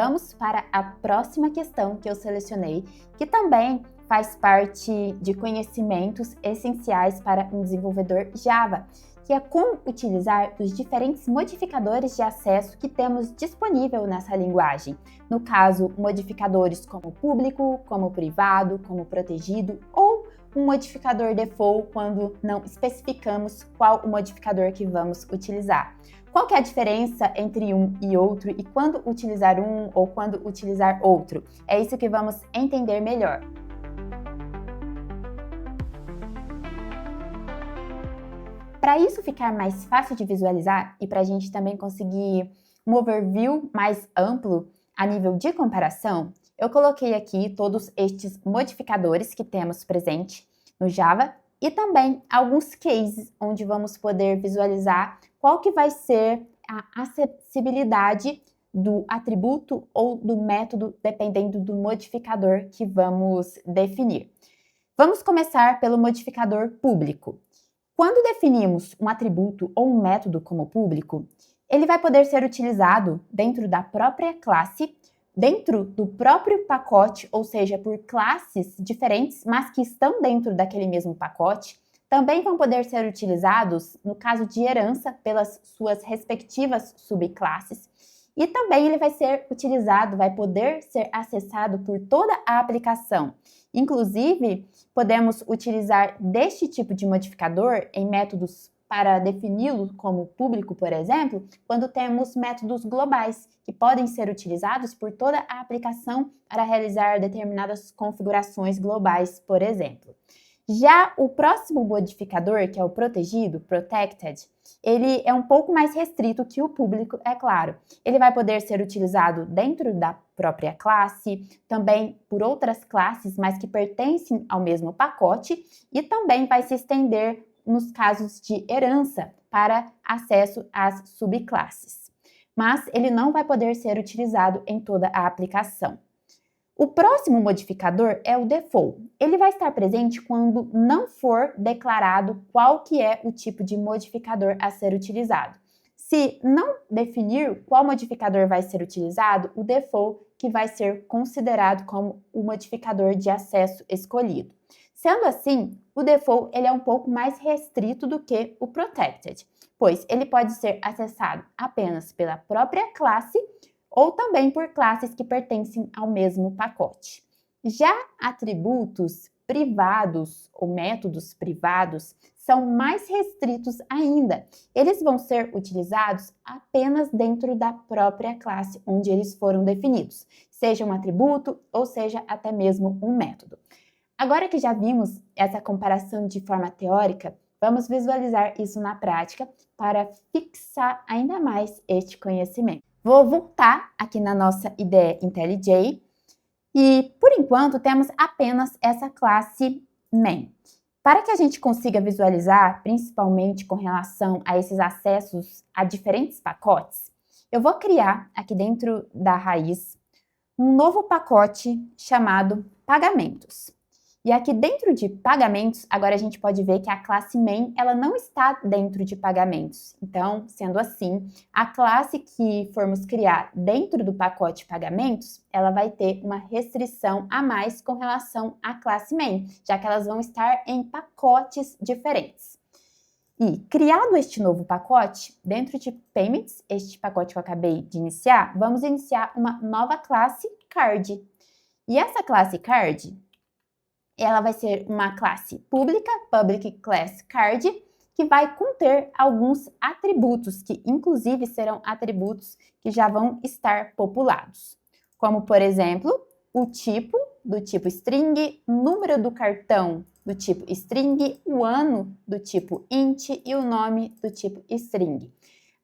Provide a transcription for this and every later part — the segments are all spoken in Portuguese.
Vamos para a próxima questão que eu selecionei, que também faz parte de conhecimentos essenciais para um desenvolvedor Java, que é como utilizar os diferentes modificadores de acesso que temos disponível nessa linguagem. No caso, modificadores como público, como privado, como protegido ou um modificador default quando não especificamos qual o modificador que vamos utilizar. Qual que é a diferença entre um e outro e quando utilizar um ou quando utilizar outro? É isso que vamos entender melhor. Para isso ficar mais fácil de visualizar e para a gente também conseguir um overview mais amplo a nível de comparação, eu coloquei aqui todos estes modificadores que temos presente no Java e também alguns cases onde vamos poder visualizar qual que vai ser a acessibilidade do atributo ou do método, dependendo do modificador que vamos definir. Vamos começar pelo modificador público. Quando definimos um atributo ou um método como público, ele vai poder ser utilizado dentro da própria classe, dentro do próprio pacote, ou seja, por classes diferentes, mas que estão dentro daquele mesmo pacote. Também vão poder ser utilizados no caso de herança pelas suas respectivas subclasses. E também ele vai ser utilizado, vai poder ser acessado por toda a aplicação. Inclusive, podemos utilizar deste tipo de modificador em métodos para defini-lo como público, por exemplo, quando temos métodos globais, que podem ser utilizados por toda a aplicação para realizar determinadas configurações globais, por exemplo. Já o próximo modificador, que é o protegido, protected, ele é um pouco mais restrito que o público, é claro. Ele vai poder ser utilizado dentro da própria classe, também por outras classes, mas que pertencem ao mesmo pacote, e também vai se estender nos casos de herança para acesso às subclasses. Mas ele não vai poder ser utilizado em toda a aplicação. O próximo modificador é o default. Ele vai estar presente quando não for declarado qual que é o tipo de modificador a ser utilizado. Se não definir qual modificador vai ser utilizado, o default que vai ser considerado como o modificador de acesso escolhido. Sendo assim, o default ele é um pouco mais restrito do que o protected, pois ele pode ser acessado apenas pela própria classe ou também por classes que pertencem ao mesmo pacote. Já atributos privados ou métodos privados são mais restritos ainda. Eles vão ser utilizados apenas dentro da própria classe onde eles foram definidos, seja um atributo ou seja até mesmo um método. Agora que já vimos essa comparação de forma teórica, vamos visualizar isso na prática para fixar ainda mais este conhecimento. Vou voltar aqui na nossa IDE IntelliJ e, por enquanto, temos apenas essa classe main. Para que a gente consiga visualizar, principalmente com relação a esses acessos a diferentes pacotes, eu vou criar aqui dentro da raiz um novo pacote chamado pagamentos. E aqui dentro de pagamentos, agora a gente pode ver que a classe main ela não está dentro de pagamentos. Então, sendo assim, a classe que formos criar dentro do pacote pagamentos, ela vai ter uma restrição a mais com relação à classe main, já que elas vão estar em pacotes diferentes. E, criado este novo pacote, dentro de payments, este pacote que eu acabei de iniciar, vamos iniciar uma nova classe card. E essa classe card, ela vai ser uma classe pública, public class card, que vai conter alguns atributos, que inclusive serão atributos que já vão estar populados. Como, por exemplo, o tipo, do tipo string, número do cartão do tipo string, o ano do tipo int e o nome do tipo string.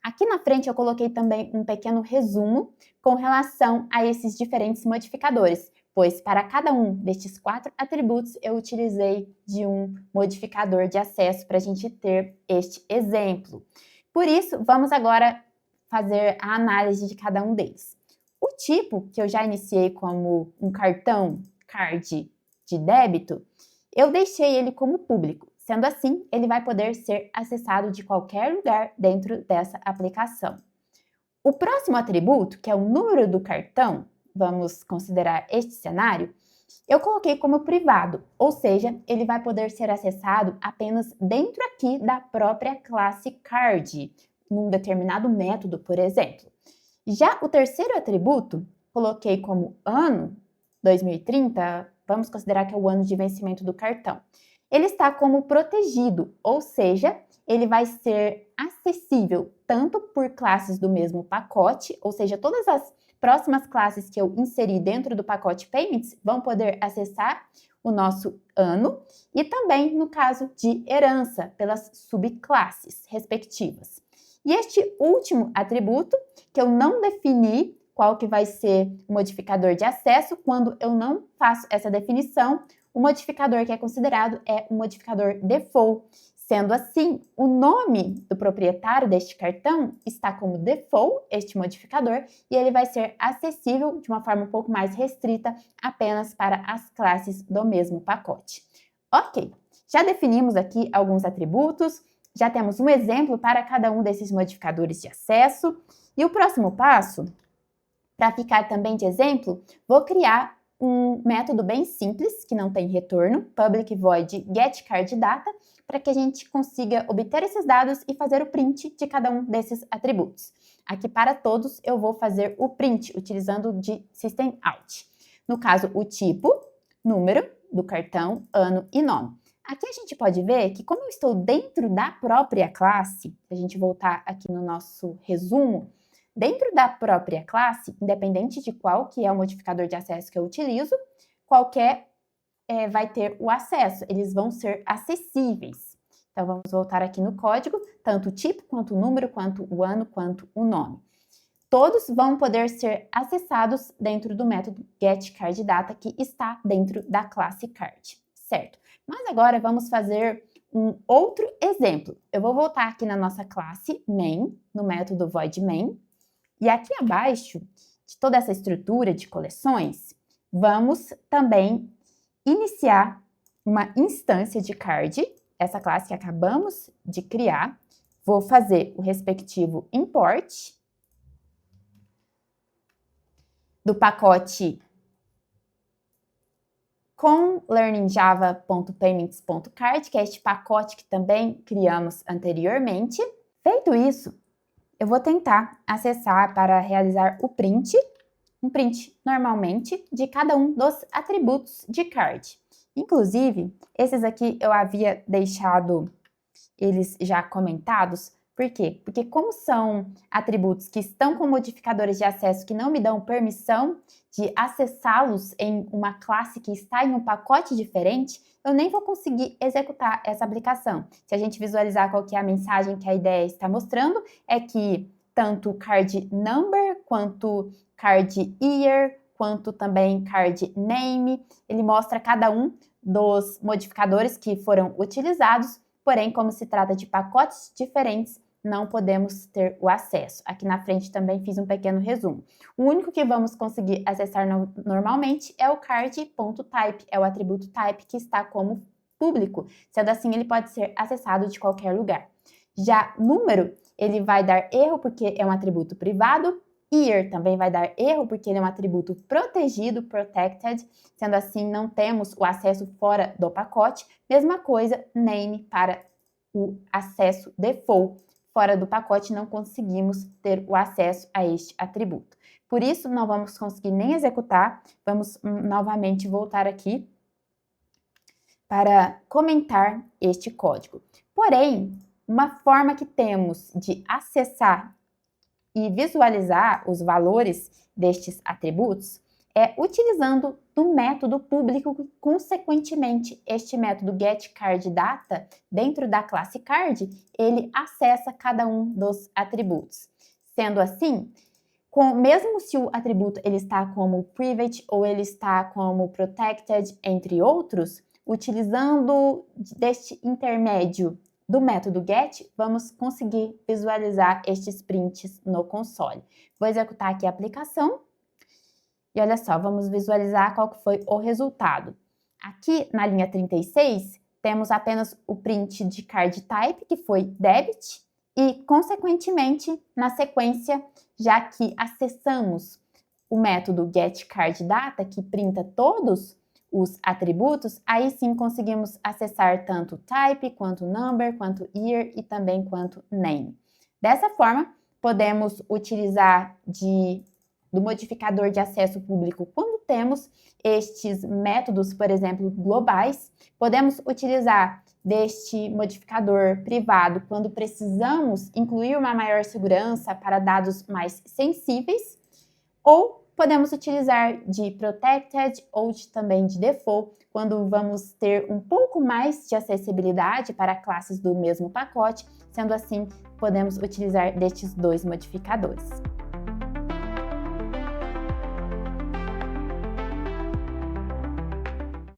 Aqui na frente eu coloquei também um pequeno resumo com relação a esses diferentes modificadores, pois para cada um destes 4 atributos eu utilizei de um modificador de acesso para a gente ter este exemplo. Por isso, vamos agora fazer a análise de cada um deles. O tipo, que eu já iniciei como um cartão, card de débito, eu deixei ele como público. Sendo assim, ele vai poder ser acessado de qualquer lugar dentro dessa aplicação. O próximo atributo, que é o número do cartão, vamos considerar este cenário, eu coloquei como privado, ou seja, ele vai poder ser acessado apenas dentro aqui da própria classe card, num determinado método, por exemplo. Já o terceiro atributo, coloquei como ano, 2030, vamos considerar que é o ano de vencimento do cartão. Ele está como protegido, ou seja, ele vai ser acessível tanto por classes do mesmo pacote, ou seja, todas as próximas classes que eu inseri dentro do pacote Payments vão poder acessar o nosso ano e também no caso de herança, pelas subclasses respectivas. E este último atributo, que eu não defini qual que vai ser o modificador de acesso, quando eu não faço essa definição, o modificador que é considerado é o modificador default. Sendo assim, o nome do proprietário deste cartão está como default, este modificador, e ele vai ser acessível de uma forma um pouco mais restrita apenas para as classes do mesmo pacote. Ok, já definimos aqui alguns atributos, já temos um exemplo para cada um desses modificadores de acesso, e o próximo passo, para ficar também de exemplo, vou criar um método bem simples, que não tem retorno, public void getCardData, para que a gente consiga obter esses dados e fazer o print de cada um desses atributos. Aqui para todos eu vou fazer o print utilizando de systemout. No caso, o tipo, número do cartão, ano e nome. Aqui a gente pode ver que como eu estou dentro da própria classe, se a gente voltar aqui no nosso resumo, dentro da própria classe, independente de qual que é o modificador de acesso que eu utilizo, qualquer vai ter o acesso, eles vão ser acessíveis. Então, vamos voltar aqui no código, tanto o tipo, quanto o número, quanto o ano, quanto o nome. Todos vão poder ser acessados dentro do método getCardData, que está dentro da classe card, certo? Mas agora vamos fazer um outro exemplo. Eu vou voltar aqui na nossa classe main, no método void main, e aqui abaixo de toda essa estrutura de coleções, vamos também iniciar uma instância de card, essa classe que acabamos de criar. Vou fazer o respectivo import do pacote com learningjava.payments.card, que é este pacote que também criamos anteriormente. Feito isso, eu vou tentar acessar para realizar o print, um print normalmente de cada um dos atributos de card. Inclusive, esses aqui eu havia deixado eles já comentados. Por quê? Porque como são atributos que estão com modificadores de acesso que não me dão permissão de acessá-los em uma classe que está em um pacote diferente, eu nem vou conseguir executar essa aplicação. Se a gente visualizar qual que é a mensagem que a ideia está mostrando, é que tanto card number quanto card year, quanto também card name, ele mostra cada um dos modificadores que foram utilizados, porém, como se trata de pacotes diferentes, não podemos ter o acesso. Aqui na frente também fiz um pequeno resumo. O único que vamos conseguir acessar normalmente é o card.type, é o atributo type que está como público, sendo assim ele pode ser acessado de qualquer lugar. Já número, ele vai dar erro porque é um atributo privado. Year também vai dar erro porque ele é um atributo protegido, protected, sendo assim não temos o acesso fora do pacote. Mesma coisa, name para o acesso default. Fora do pacote não conseguimos ter o acesso a este atributo. Por isso, não vamos conseguir nem executar. Vamos novamente voltar aqui para comentar este código. Porém, uma forma que temos de acessar e visualizar os valores destes atributos é utilizando do método público, consequentemente, este método getCardData, dentro da classe card, ele acessa cada um dos atributos. Sendo assim, mesmo se o atributo ele está como private ou ele está como protected, entre outros, utilizando deste intermédio do método get, vamos conseguir visualizar estes prints no console. Vou executar aqui a aplicação e olha só, vamos visualizar qual que foi o resultado. Aqui na linha 36, temos apenas o print de card type, que foi debit, e, consequentemente, na sequência, já que acessamos o método getCardData, que printa todos os atributos, aí sim conseguimos acessar tanto type, quanto number, quanto year e também quanto name. Dessa forma, podemos utilizar do modificador de acesso público quando temos estes métodos, por exemplo, globais. Podemos utilizar deste modificador privado quando precisamos incluir uma maior segurança para dados mais sensíveis, ou podemos utilizar de protected ou também de default quando vamos ter um pouco mais de acessibilidade para classes do mesmo pacote. Sendo assim, podemos utilizar destes dois modificadores.